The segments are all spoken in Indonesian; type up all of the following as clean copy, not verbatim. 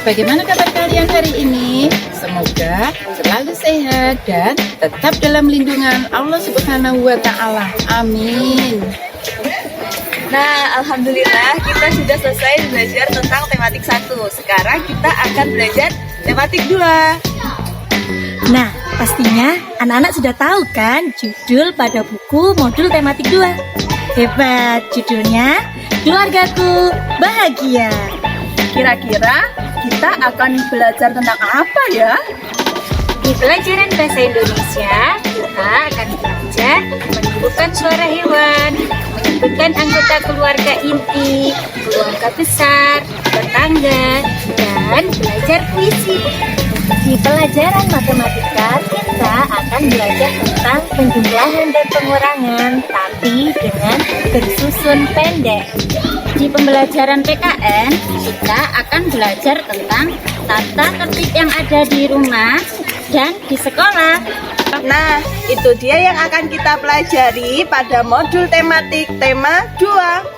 Bagaimana kabar kalian hari ini? Semoga selalu sehat dan tetap dalam lindungan Allah Subhanahu wa Ta'ala. Amin. Nah, alhamdulillah kita sudah selesai belajar tentang tematik 1. Sekarang kita akan belajar tematik 2. Nah, pastinya anak-anak sudah tahu kan judul pada buku modul tematik 2. Hebat, judulnya Keluargaku Bahagia. Kira-kira kita akan belajar tentang apa ya? Di pelajaran bahasa Indonesia, kita akan belajar menyebutkan suara hewan, menyebutkan anggota keluarga inti, keluarga besar, tetangga, dan belajar puisi. Di pelajaran matematika, kita akan belajar tentang penjumlahan dan pengurangan, tapi dengan bersusun pendek. Di pembelajaran PKN, kita akan belajar tentang tata tertib yang ada di rumah dan di sekolah. Nah, itu dia yang akan kita pelajari pada modul tematik tema 2.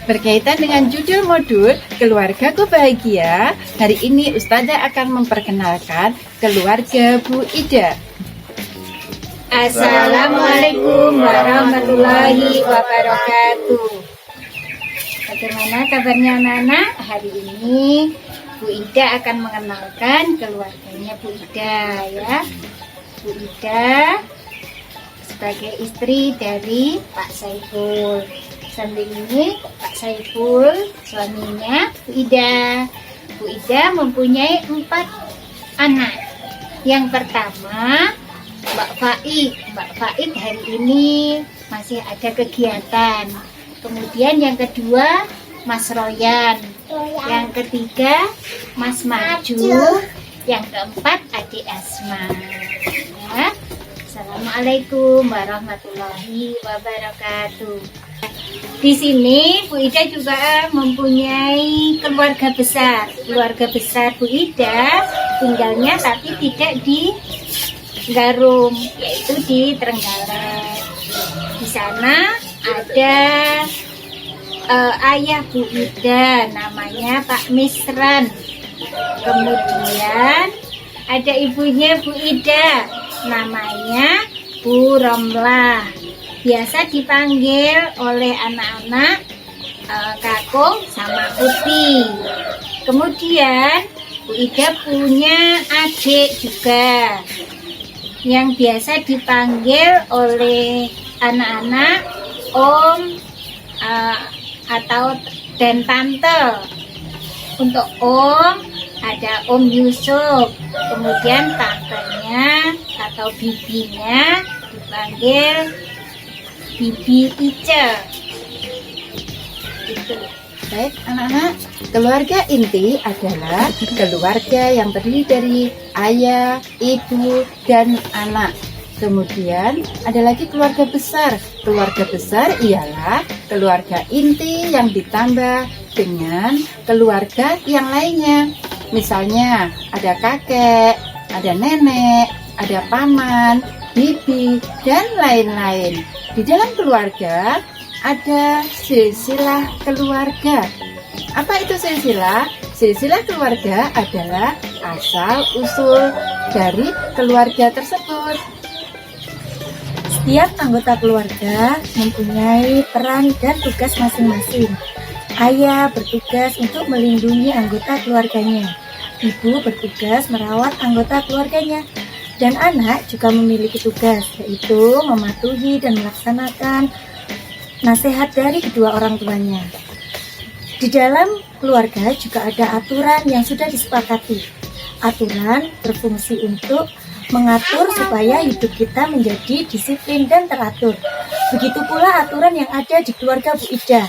Berkaitan dengan judul modul Keluargaku Bahagia, hari ini Ustazah akan memperkenalkan keluarga Bu Ida. Assalamualaikum warahmatullahi wabarakatuh. Bagaimana kabarnya anak-anak? Hari ini Bu Ida akan mengenalkan keluarganya Bu Ida ya. Bu Ida sebagai istri dari Pak Saiful. Samping ini Pak Saiful, suaminya Bu Ida. Bu Ida mempunyai 4 anak. Yang pertama Mbak Faid. Mbak Faid hari ini masih ada kegiatan. Kemudian yang kedua Mas Royan. Yang ketiga Mas Maju. Yang keempat Adik Asma. Ya. Assalamualaikum warahmatullahi wabarakatuh. Di sini Bu Ida juga mempunyai keluarga besar. Keluarga besar Bu Ida tinggalnya tapi tidak di Garum, yaitu di Trenggalek. Di sana ada ayah Bu Ida, namanya Pak Misran. Kemudian ada ibunya Bu Ida, namanya Bu Romlah. Biasa dipanggil oleh anak-anak Kakung sama Uti. Kemudian Bu Ida punya adik juga yang biasa dipanggil oleh anak-anak Om atau dan Tante. Untuk Om ada Om Yusuf, kemudian tantenya atau bibinya dipanggil Bibi Ica. Itu. Baik anak-anak, keluarga inti adalah keluarga yang terdiri dari ayah, ibu, dan anak. Kemudian ada lagi keluarga besar. Keluarga besar ialah keluarga inti yang ditambah dengan keluarga yang lainnya. Misalnya ada kakek, ada nenek, ada paman, bibi, dan lain-lain. Di dalam keluarga ada silsilah keluarga. Apa itu silsilah? Silsilah keluarga adalah asal-usul dari keluarga tersebut. Setiap anggota keluarga mempunyai peran dan tugas masing-masing. Ayah bertugas untuk melindungi anggota keluarganya. Ibu bertugas merawat anggota keluarganya. Dan anak juga memiliki tugas, yaitu mematuhi dan melaksanakan nasihat dari kedua orang tuanya. Di dalam keluarga juga ada aturan yang sudah disepakati. Aturan berfungsi untuk mengatur supaya hidup kita menjadi disiplin dan teratur. Begitu pula aturan yang ada di keluarga Bu Ida.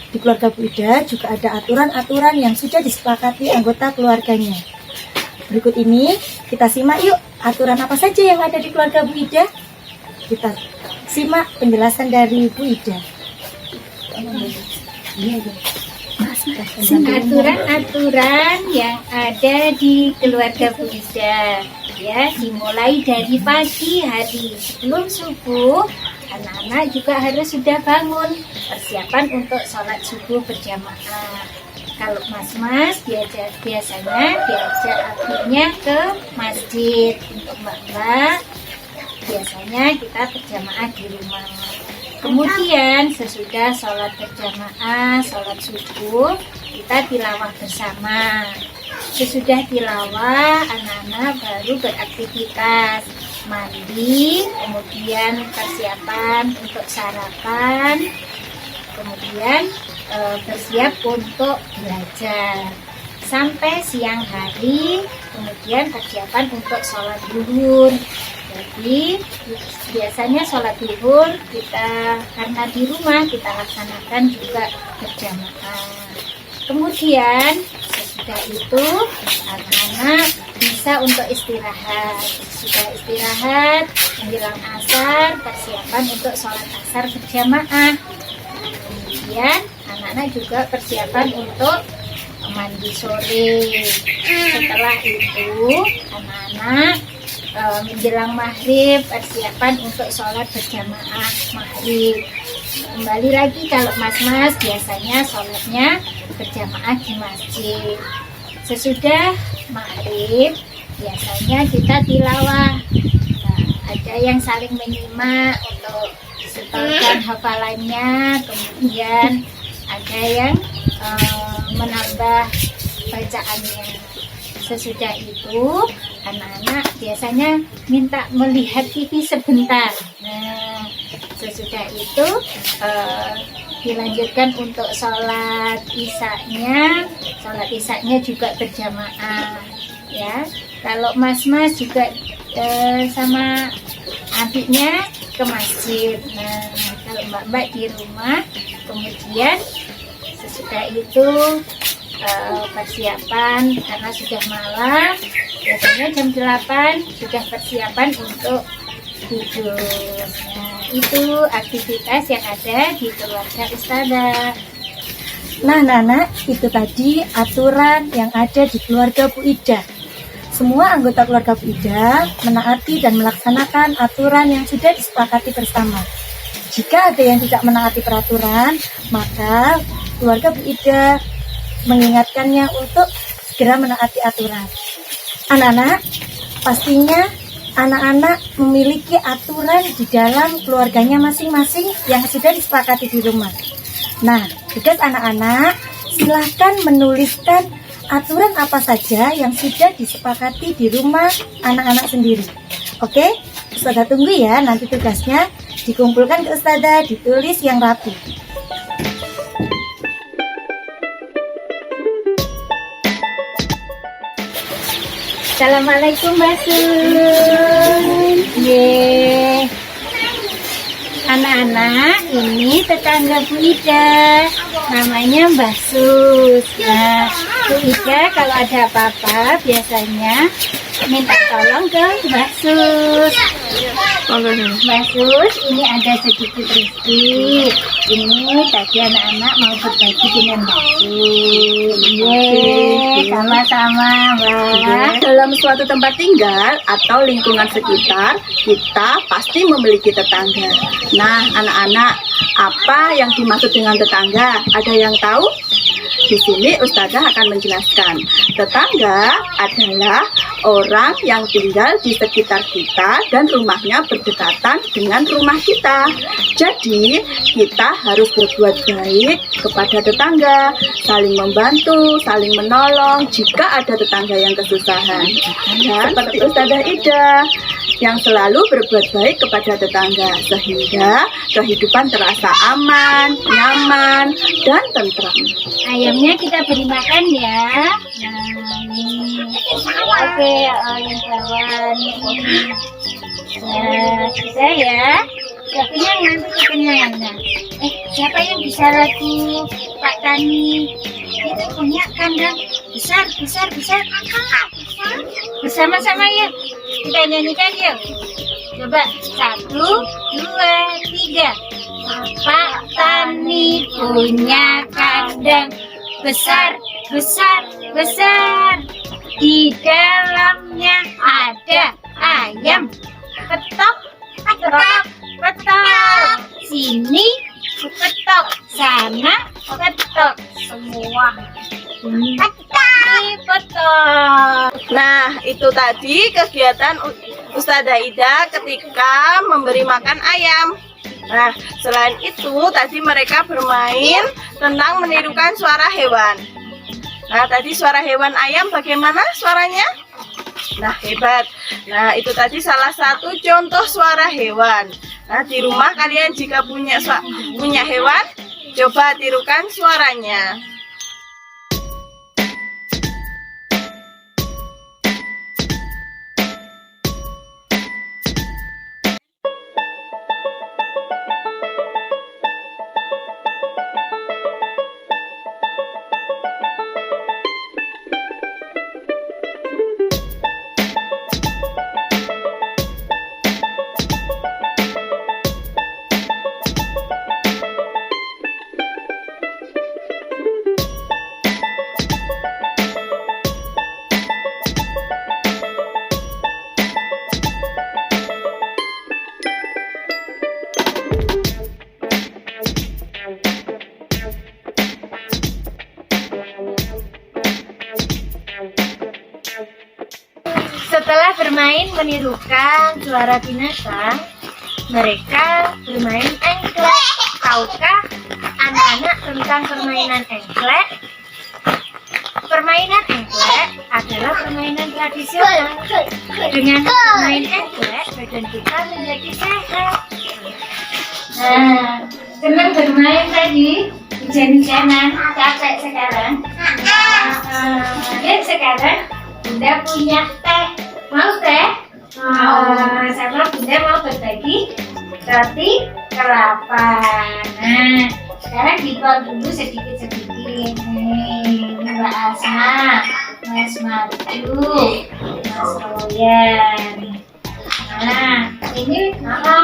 Di keluarga Bu Ida juga ada aturan-aturan yang sudah disepakati anggota keluarganya. Berikut ini kita simak yuk aturan apa saja yang ada di keluarga Bu Ida. Kita simak penjelasan dari Bu Ida. Mas aturan-aturan yang ada di keluarga Bu Ida, ya, dimulai dari pagi hari sebelum subuh. Anak-anak juga harus sudah bangun, persiapan untuk sholat subuh berjamaah. Kalau mas-mas biasanya diajak akhirnya ke masjid. Untuk mbak-mbak biasanya kita berjamaah di rumah. Kemudian sesudah sholat berjamaah, sholat subuh, kita tilawah bersama. Sesudah tilawah, anak-anak baru beraktivitas, mandi, kemudian persiapan untuk sarapan, kemudian bersiap untuk belajar sampai siang hari, kemudian persiapan untuk sholat zuhur. Jadi biasanya sholat zuhur kita karena di rumah kita laksanakan juga berjamaah. Kemudian sesudah itu anak-anak bisa untuk istirahat. Sudah istirahat menjelang asar, persiapan untuk sholat asar berjamaah. Kemudian anak-anak juga persiapan untuk mandi sore. Setelah itu anak-anak menjelang maghrib persiapan untuk sholat berjamaah maghrib. Kembali lagi kalau mas-mas biasanya sholatnya berjamaah di masjid. Sesudah maghrib biasanya kita tilawah. Nah, ada yang saling menyimak untuk setelkan hafalannya, kemudian ada yang menambah bacaannya. Sesudah itu anak-anak biasanya minta melihat TV sebentar. Nah, sesudah itu dilanjutkan untuk sholat isya-nya. Sholat isya-nya juga berjamaah, ya. Kalau mas-mas juga sama adiknya ke masjid. Nah, kalau mbak-mbak di rumah, kemudian sesudah itu persiapan karena sudah malam, biasanya jam 8 sudah persiapan untuk tidur. Nah, itu aktivitas yang ada di keluarga Ustazah. Nah, Nana, itu tadi aturan yang ada di keluarga Bu Ida. Semua anggota keluarga Bu Ida menaati dan melaksanakan aturan yang sudah disepakati bersama. Jika ada yang tidak menaati peraturan, maka keluarga Bu Ida mengingatkannya untuk segera menaati aturan. Anak-anak, pastinya anak-anak memiliki aturan di dalam keluarganya masing-masing yang sudah disepakati di rumah. Nah, tugas anak-anak silahkan menuliskan aturan apa saja yang sudah disepakati di rumah anak-anak sendiri. Oke, Ustazah tunggu ya, nanti tugasnya dikumpulkan ke Ustazah, ditulis yang rapi. Assalamualaikum Mbak Sun. Yeay. Anak-anak, ini tetangga Bu Ida, namanya Mbak Sus. Nah, Bu Ida kalau ada apa-apa biasanya minta tolong ke Mbak Sus. Mbak Sus, ini ada sedikit rezeki. Ini tadi anak-anak mau berbagi dengan Mbak Sus. Yeay, sama-sama Mbak. Dalam suatu tempat tinggal atau lingkungan sekitar, kita pasti memiliki tetangga. Nah, anak-anak, apa yang dimaksud dengan tetangga? Ada yang tahu? Di sini Ustazah akan menjelaskan. Tetangga adalah orang yang tinggal di sekitar kita dan rumahnya berdekatan dengan rumah kita. Jadi, kita harus berbuat baik kepada tetangga, saling membantu, saling menolong jika ada tetangga yang kesusahan. Dan seperti Ustazah Ida yang selalu berbuat baik kepada tetangga sehingga kehidupan terasa aman, nyaman, dan tentram. Ayamnya kita beri makan ya. Nah, ini. Oke, yang bawah nih. Nah, bisa ya. Tapi nanti kekenyangannya. Siapa yang bisa lagu Pak Tani? Itu punya kandang besar. Bersama-sama ya. Kita nyanyikan yuk. Coba 1, 2, 3. Pak Tani punya kandang besar, besar, besar. Di dalamnya ada ayam. Petok, petok, petok. Sini petok, sana petok. Semua ini petok. Nah, itu tadi kegiatan Ustazah Ida ketika memberi makan ayam. Nah, selain itu tadi mereka bermain tentang menirukan suara hewan. Nah, tadi suara hewan ayam bagaimana suaranya? Nah, hebat. Nah, itu tadi salah satu contoh suara hewan. Nah, di rumah kalian jika punya hewan, coba tirukan suaranya. Setelah bermain menirukan suara binatang, mereka bermain engklek. Tahukah anak-anak tentang permainan engklek? Permainan engklek adalah permainan tradisional. Dengan bermain engklek, badan kita menjadi sehat. Nah, senang bermain tadi, hujan-hujanan, capek sekarang. Lihat sekarang, Bunda punya teh. Mau teh? Mau. Sama Bunda mau berbagi roti kelapa. Nah, sekarang dipotong dulu sedikit-sedikit. Nih, Mbak Asma, Mas Maju, Mas Royan. Nah, ini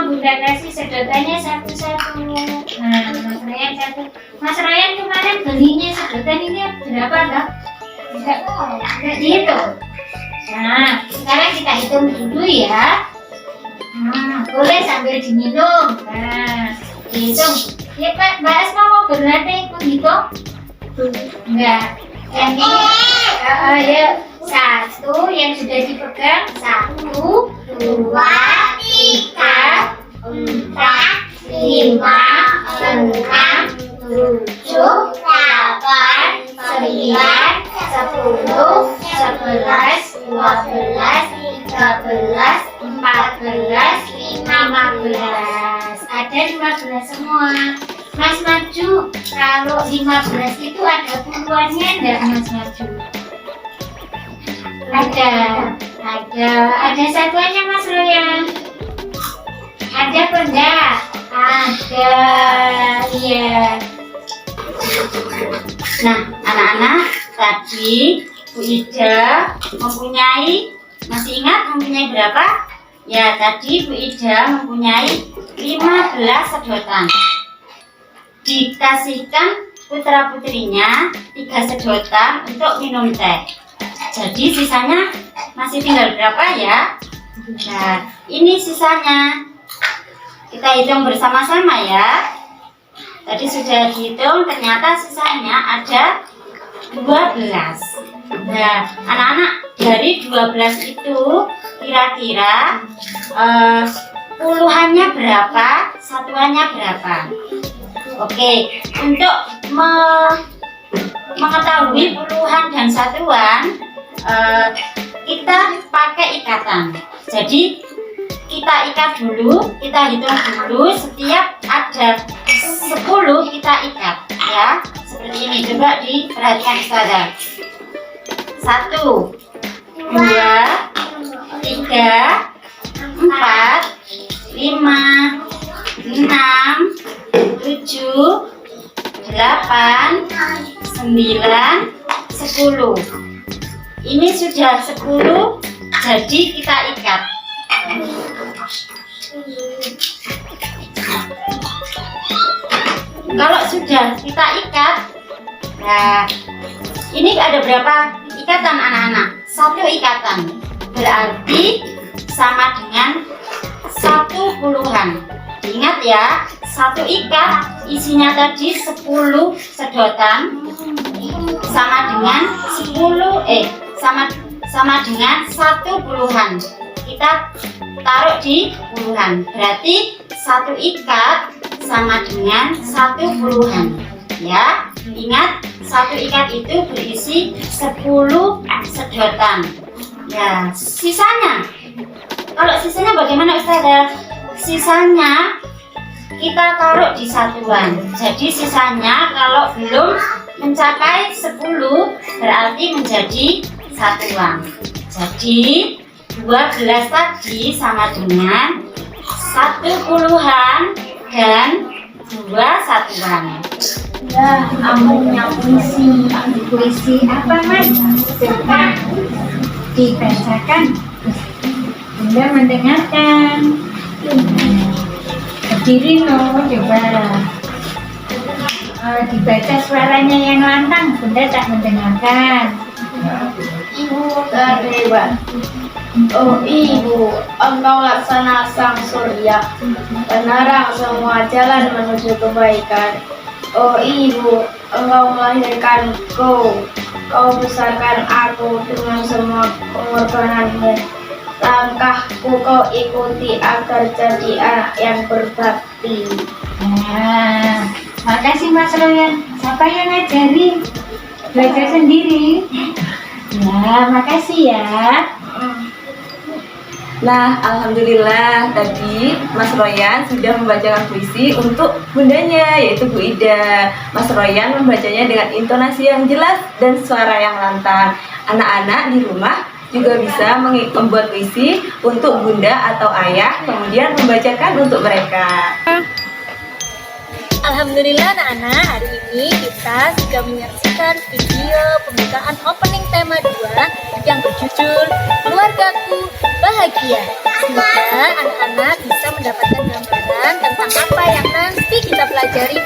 Bunda kasih sedotannya satu-satu. Nah, Mas Royan satu. Mas Royan kemarin belinya sedotan ini berapa, Kak? Enggak dihitung. Nah, sekarang kita hitung dulu ya. Boleh sambil diminum. Nah, dihitung. Ya, Mbak Asma mau berlatih ikut hitung? Enggak. Yang ini, ya, satu yang sudah dipegang. 1, 2, 3, 4, 5, 6, 7, 8, 9, 10, 11, 12, 13, 14, 15. Ada 15 semua. Mas Maju, kalau 15 itu ada puluhannya enggak, Mas Maju? Ada satuannya, Mas Royan. Ada apa enggak? Ada, iya. Nah, anak-anak, tadi Bu Ida masih ingat mempunyai berapa? Ya, tadi Bu Ida mempunyai 15 sedotan. Dikasihkan putra-putrinya 3 sedotan untuk minum teh. Jadi sisanya masih tinggal berapa ya? Nah, ini sisanya. Kita hitung bersama-sama ya. Tadi sudah dihitung, ternyata sisanya ada 12. Nah, anak-anak, dari 12 itu kira-kira puluhannya berapa, satuannya berapa? Oke, untuk mengetahui puluhan dan satuan, kita pakai ikatan. Jadi kita ikat dulu, kita hitung dulu, setiap ada 10 kita ikat ya, seperti ini. Coba diperhatikan Ustazah. 1, 2, 3, 4, 5, 6, 7, 8, 9, 10. Ini sudah 10, jadi kita ikat. Kalau sudah kita ikat, Nah, ini ada berapa ikatan anak-anak? 1 ikatan. Berarti sama dengan 1 puluhan. Ingat ya, 1 ikat isinya tadi 10 sedotan sama dengan sama dengan 1 puluhan. Kita taruh di puluhan. Berarti 1 ikat sama dengan 1 puluhan. Ya, ingat 1 ikat itu berisi 10 sedotan. Ya, sisanya. Kalau sisanya bagaimana Ustazah? Sisanya kita taruh di satuan. Jadi sisanya kalau belum mencapai 10 berarti menjadi satuan. Jadi 12 tadi sama dengan 1 puluhan dan 2 satuan. Ya, amunnya puisi. Puisi apa Mas? Coba dibacakan. Bunda mendengarkan. Berdiri no, coba. Dibaca suaranya yang lantang. Bunda tak mendengarkan. Ibu Dewa, oh Ibu, Engkau laksana sang surya, penerang semua jalan menuju kebaikan. Oh Ibu, Engkau melahirkanku, Kau besarkan aku dengan semua pengorbananmu. Langkahku Kau ikuti agar jadi anak yang berbakti. Nah, makasih Mas Royan. Siapa yang ngajarin? Belajar sendiri. Ya, makasih ya. Nah, alhamdulillah tadi Mas Royan sudah membacakan puisi untuk bundanya, yaitu Bu Ida. Mas Royan membacanya dengan intonasi yang jelas dan suara yang lantang. Anak-anak di rumah juga bisa membuat puisi untuk bunda atau ayah, kemudian membacakan untuk mereka. Alhamdulillah anak-anak, hari ini kita sudah menyaksikan video pembukaan opening tema 2 yang berjudul Keluargaku Bahagia. Semoga anak-anak bisa mendapatkan gambaran tentang apa yang nanti kita pelajari